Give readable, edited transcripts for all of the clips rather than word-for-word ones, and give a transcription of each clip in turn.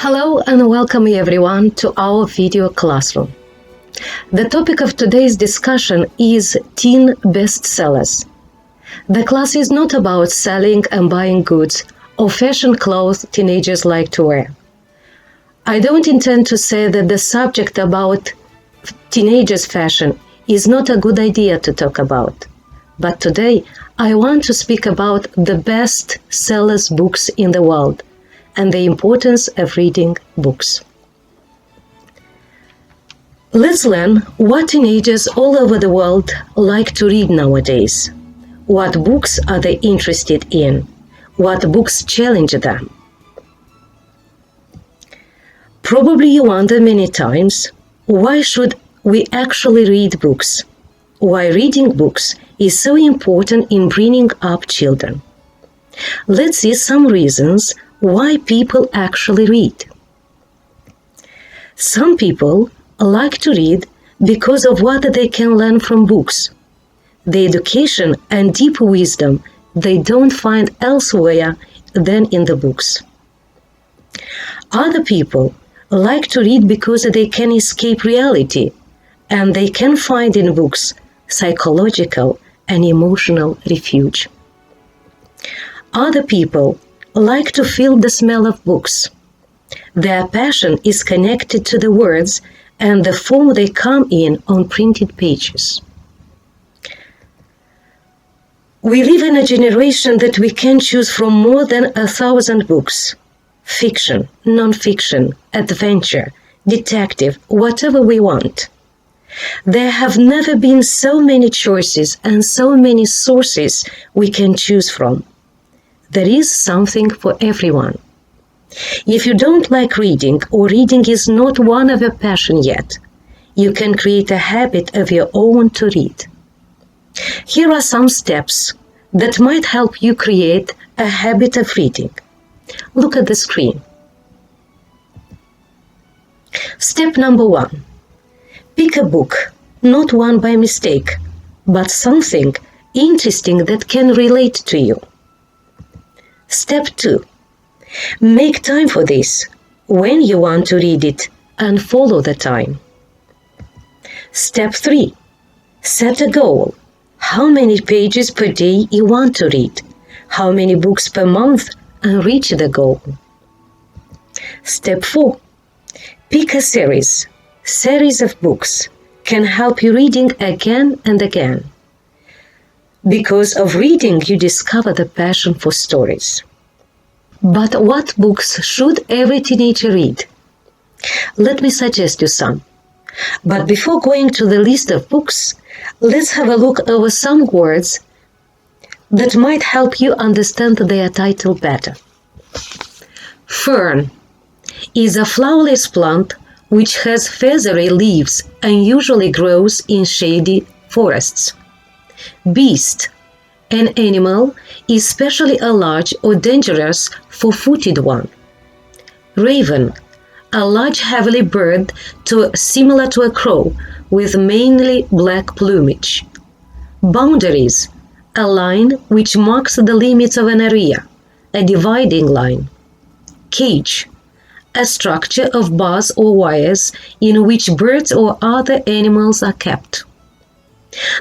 Hello and welcome everyone to our video classroom. The topic of today's discussion is teen bestsellers. The class is not about selling and buying goods or fashion clothes teenagers like to wear. I don't intend to say that the subject about teenagers' fashion is not a good idea to talk about. But today I want to speak about the best sellers books in the world and the importance of reading books. Let's learn what teenagers all over the world like to read nowadays. What books are they interested in? What books challenge them? Probably you wonder many times, why should we actually read books? Why reading books is so important in bringing up children. Let's see some reasons why people actually read. Some people like to read because of what they can learn from books, the education and deep wisdom they don't find elsewhere than in the books. Other people like to read because they can escape reality and they can find in books psychological and emotional refuge. Other people like to feel the smell of books. Their passion is connected to the words and the form they come in on printed pages. We live in a generation that we can choose from more than 1,000 books. Fiction, non-fiction, adventure, detective, whatever we want. There have never been so many choices and so many sources we can choose from. There is something for everyone. If you don't like reading or reading is not one of your passion yet, you can create a habit of your own to read. Here are some steps that might help you create a habit of reading. Look at the screen. Step number 1. Pick a book, not one by mistake, but something interesting that can relate to you. Step 2. Make time for this when you want to read it and follow the time. Step 3. Set a goal. How many pages per day you want to read? How many books per month and reach the goal? Step 4. Pick a series. Series of books can help you reading again and again. Because of reading, you discover the passion for stories. But what books should every teenager read? Let me suggest you some. But before going to the list of books, let's have a look over some words that might help you understand their title better. Fern is a flowerless plant which has feathery leaves and usually grows in shady forests. Beast, an animal, especially a large or dangerous four-footed one. Raven, a large heavily bird similar to a crow with mainly black plumage. Boundaries, a line which marks the limits of an area, a dividing line. Cage, a structure of bars or wires in which birds or other animals are kept.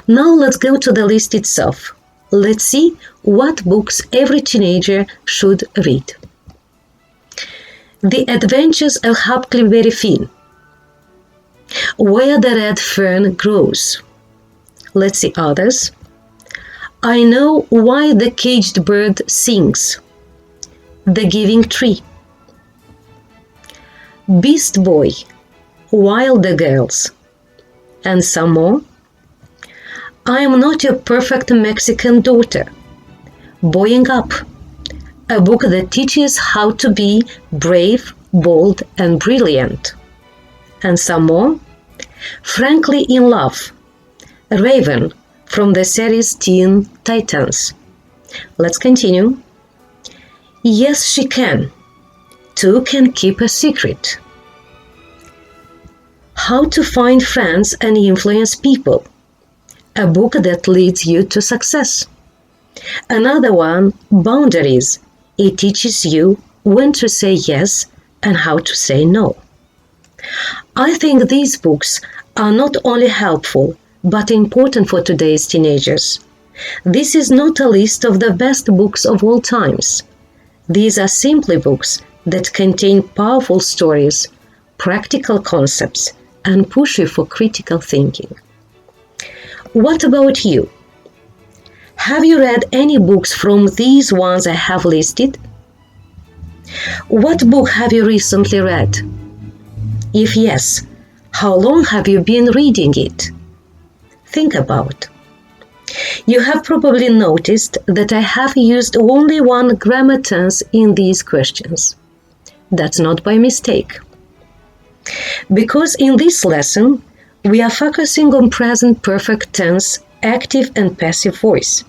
Now let's go to the list itself. Let's see what books every teenager should read. The Adventures of Huckleberry Finn. Where the Red Fern Grows. Let's see others. I Know Why the Caged Bird Sings. The Giving Tree. Beast Boy, Wilder Girls, and some more. I Am Not Your Perfect Mexican Daughter. Boying Up, a book that teaches how to be brave, bold, and brilliant. And some more. Frankly in Love, Raven, from the series Teen Titans. Let's continue. Yes, She Can. Two Can Keep a Secret. How to Find Friends and Influence People. A book that leads you to success. Another one, Boundaries. It teaches you when to say yes and how to say no. I think these books are not only helpful, but important for today's teenagers. This is not a list of the best books of all times. These are simply books that contain powerful stories, practical concepts, and push you for critical thinking. What about you? Have you read any books from these ones I have listed? What book have you recently read? If yes, how long have you been reading it? Think about. You have probably noticed that I have used only one grammar tense in these questions. That's not by mistake. Because in this lesson, we are focusing on present perfect tense, active and passive voice.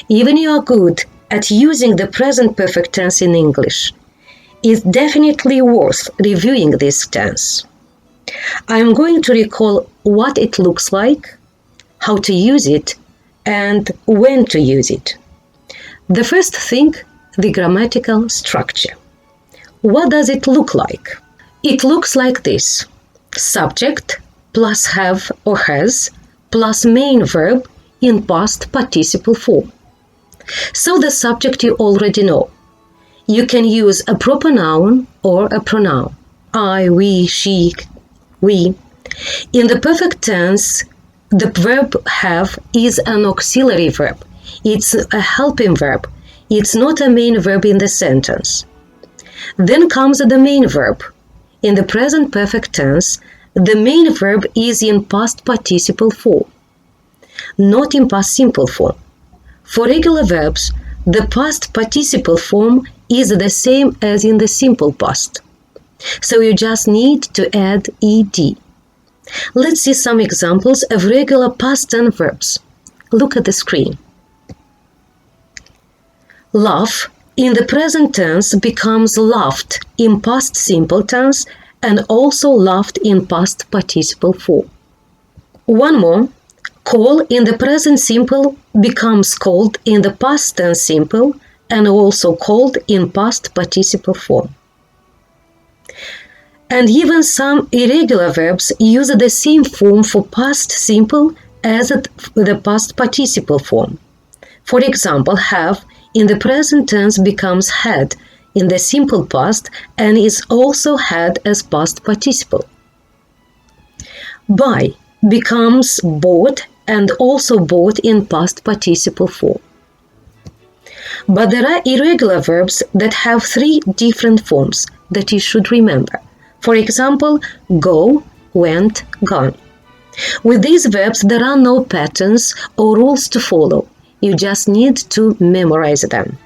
Even you are good at using the present perfect tense in English, it's definitely worth reviewing this tense. I am going to recall what it looks like, how to use it, and when to use it. The first thing, the grammatical structure. What does it look like? It looks like this: subject plus have or has plus main verb in past participle form. So the subject you already know. You can use a proper noun or a pronoun. I, we, she, we. In the perfect tense, the verb have is an auxiliary verb. It's a helping verb. It's not a main verb in the sentence. Then comes the main verb. In the present perfect tense, the main verb is in past participle form, not in past simple form. For regular verbs, the past participle form is the same as in the simple past. So you just need to add ed. Let's see some examples of regular past tense verbs. Look at the screen. Laugh in the present tense becomes laughed in past simple tense and also laughed in past participle form. One more. Call in the present simple becomes called in the past tense simple and also called in past participle form. And even some irregular verbs use the same form for past simple as the past participle form. For example, have in the present tense becomes had in the simple past and is also had as past participle. Buy becomes bought and also bought in past participle form. But there are irregular verbs that have three different forms that you should remember. For example, go, went, gone. With these verbs, there are no patterns or rules to follow. You just need to memorize them.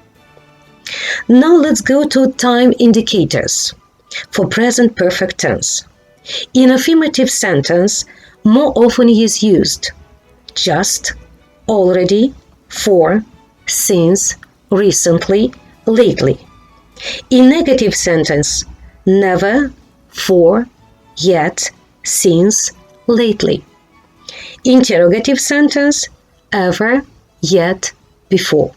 Now let's go to time indicators for present perfect tense. In affirmative sentence, more often is used just, already, for, since, recently, lately. In negative sentence, never, for, yet, since, lately. Interrogative sentence, ever, yet, before.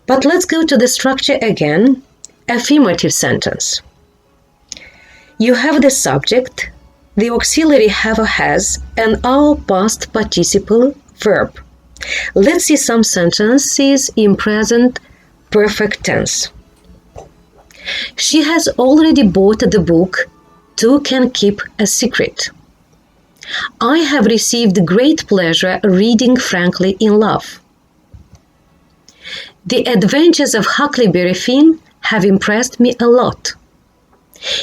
But let's go to the structure again. Affirmative sentence. You have the subject, the auxiliary have or has, and our past participle verb. Let's see some sentences in present perfect tense. She has already bought the book, Two Can Keep a Secret. I have received great pleasure reading Frankly in Love. The adventures of Huckleberry Finn have impressed me a lot.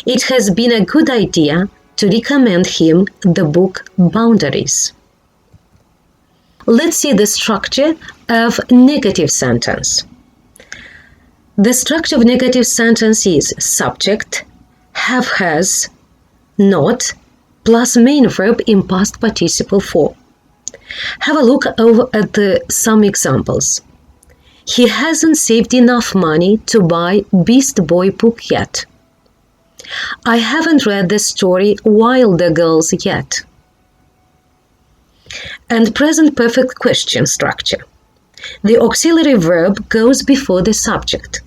It has been a good idea to recommend him the book Boundaries. Let's see the structure of negative sentence. The structure of negative sentence is subject, have, has, not, plus main verb in past participle form. Have a look over at some examples. He hasn't saved enough money to buy Beast Boy book yet. I haven't read the story Wilder Girls yet. And present perfect question structure. The auxiliary verb goes before the subject.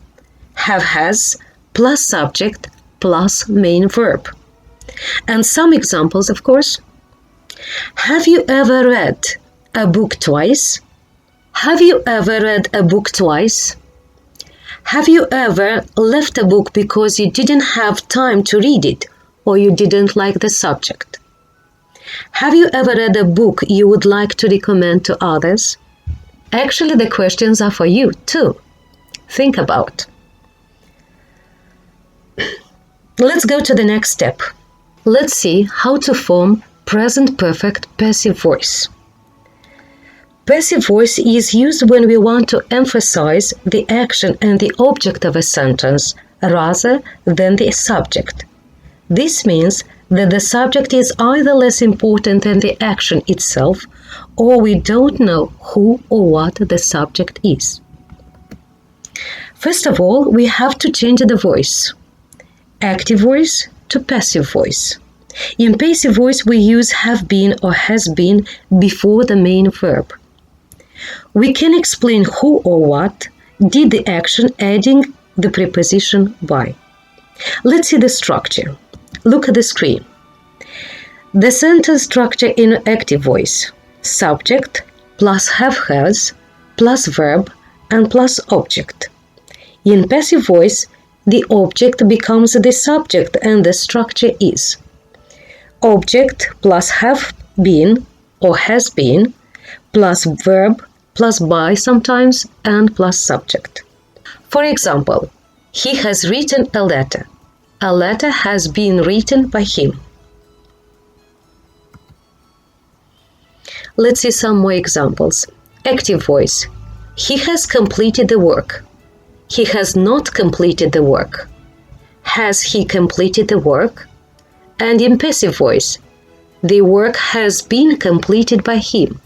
Have, has, plus subject plus main verb. And some examples, of course. Have you ever read a book twice? Have you ever read a book twice? Have you ever left a book because you didn't have time to read it or you didn't like the subject? Have you ever read a book you would like to recommend to others? Actually, the questions are for you too. Think about. Let's go to the next step. Let's see how to form present perfect passive voice. Passive voice is used when we want to emphasize the action and the object of a sentence rather than the subject. This means that the subject is either less important than the action itself, or we don't know who or what the subject is. First of all, we have to change the voice. Active voice to passive voice. In passive voice, we use have been or has been before the main verb. We can explain who or what did the action adding the preposition by. Let's see the structure. Look at the screen. The sentence structure in active voice: subject plus have has plus verb and plus object. In passive voice, the object becomes the subject and the structure is object plus have been or has been plus verb plus by sometimes and plus subject. For example, he has written a letter. A letter has been written by him. Let's see some more examples. Active voice. He has completed the work. He has not completed the work. Has he completed the work? And in passive voice, the work has been completed by him.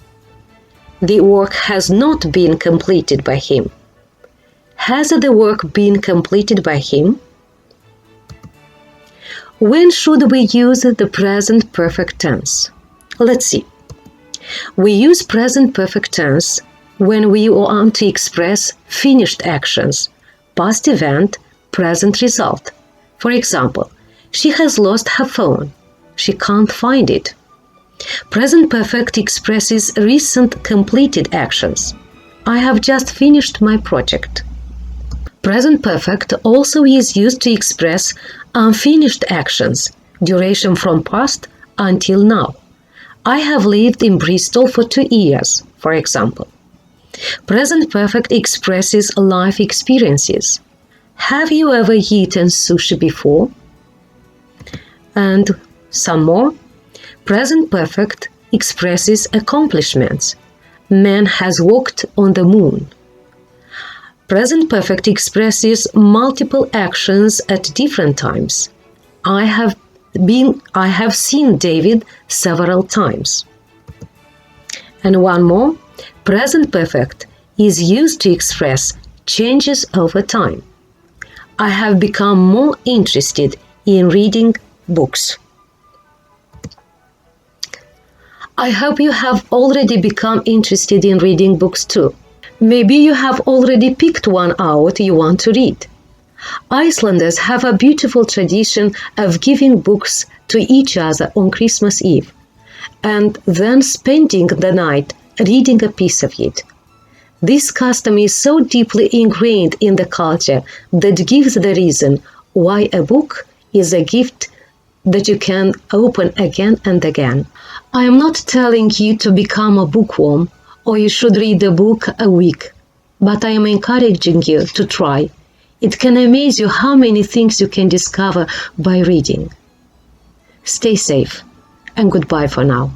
The work has not been completed by him. Has the work been completed by him? When should we use the present perfect tense? Let's see. We use present perfect tense when we want to express finished actions, past event, present result. For example, she has lost her phone. She can't find it. Present perfect expresses recent completed actions. I have just finished my project. Present perfect also is used to express unfinished actions, duration from past until now. I have lived in Bristol for 2 years, for example. Present perfect expresses life experiences. Have you ever eaten sushi before? And some more. Present perfect expresses accomplishments. Man has walked on the moon. Present perfect expresses multiple actions at different times. I have seen David several times. And one more. Present perfect is used to express changes over time. I have become more interested in reading books. I hope you have already become interested in reading books too. Maybe you have already picked one out you want to read. Icelanders have a beautiful tradition of giving books to each other on Christmas Eve, and then spending the night reading a piece of it. This custom is so deeply ingrained in the culture that gives the reason why a book is a gift that you can open again and again. I am not telling you to become a bookworm or you should read a book a week, but I am encouraging you to try. It can amaze you how many things you can discover by reading. Stay safe and goodbye for now.